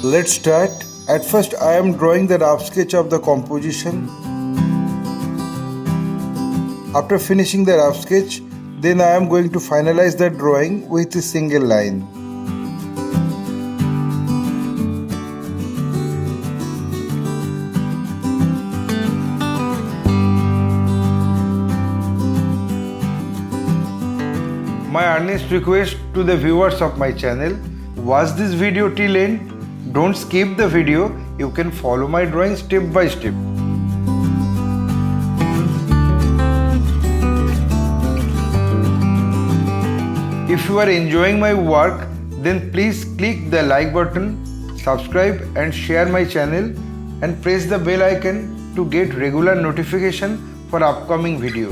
Let's start. At first I am drawing the rough sketch of the composition. After finishing the rough sketch, then I am going to finalize the drawing with a single line. My earnest request to the viewers of my channel, watch this video till end. Don't skip the video. You can follow my drawing step by step. If you are enjoying my work, then please click the like button, subscribe and share my channel and press the bell icon to get regular notification for upcoming video.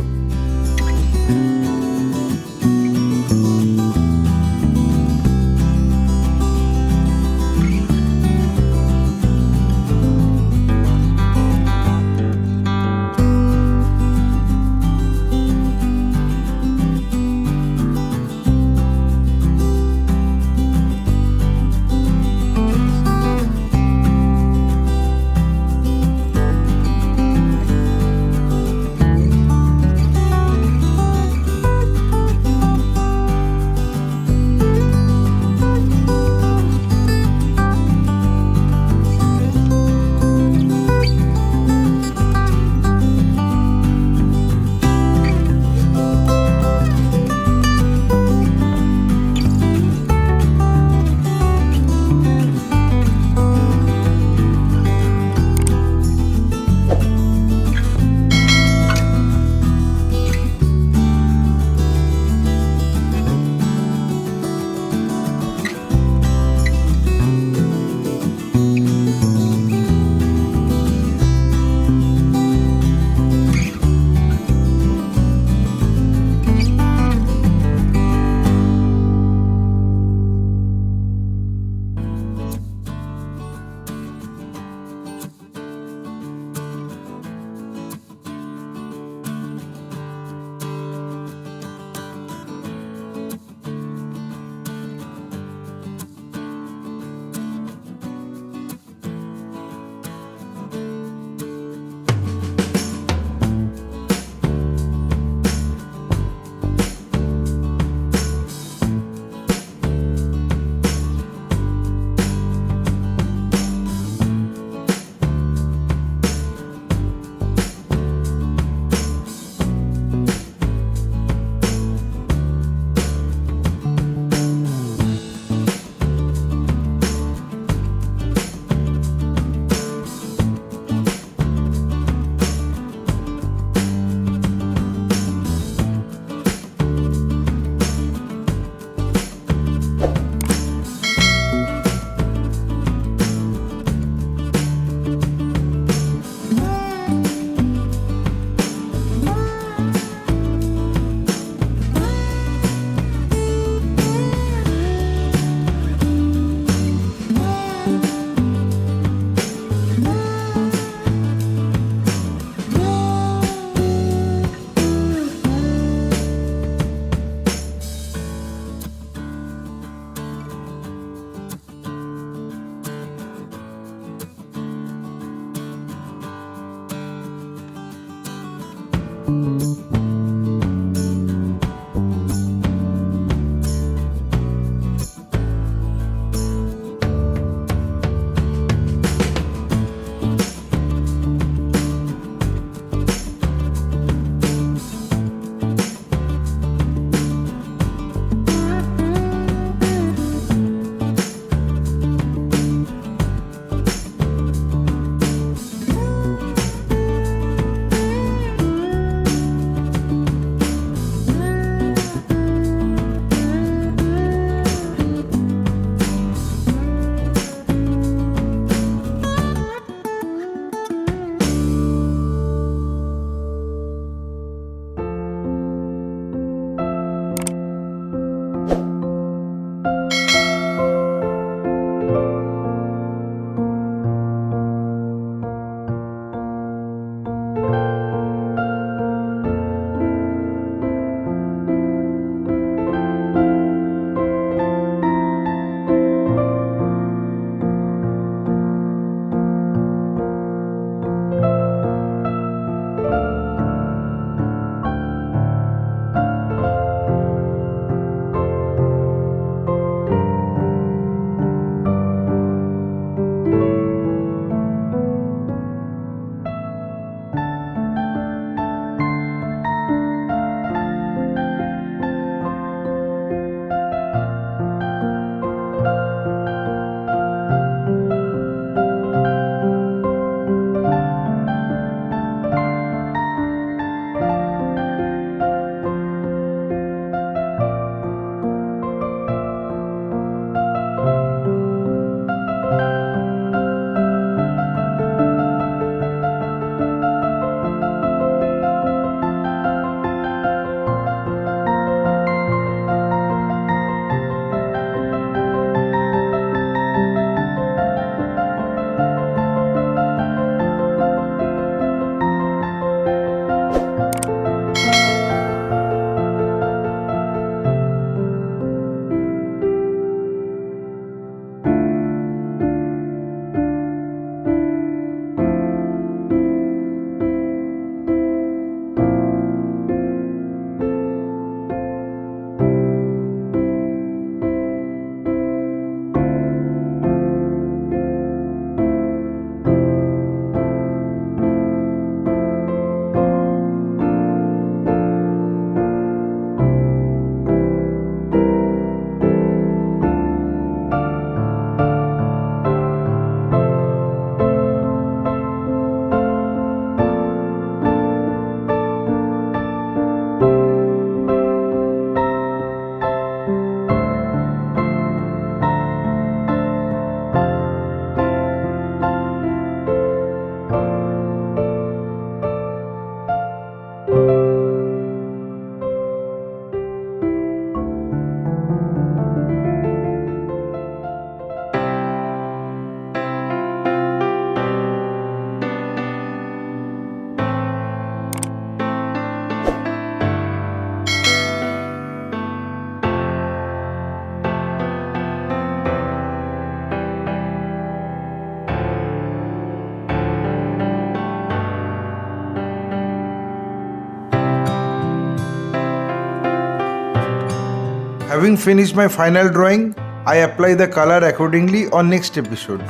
Having finished my final drawing, I apply the color accordingly on next episode.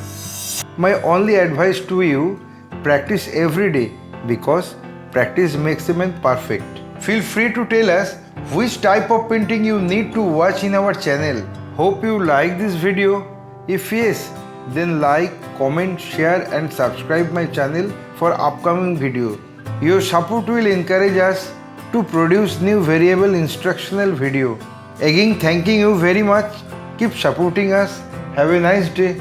My only advice to you, practice every day because practice makes a man perfect. Feel free to tell us which type of painting you need to watch in our channel. Hope you like this video. If yes, then like, comment, share and subscribe my channel for upcoming video. Your support will encourage us to produce new variable instructional video. Again, thanking you very much. Keep supporting us. Have a nice day.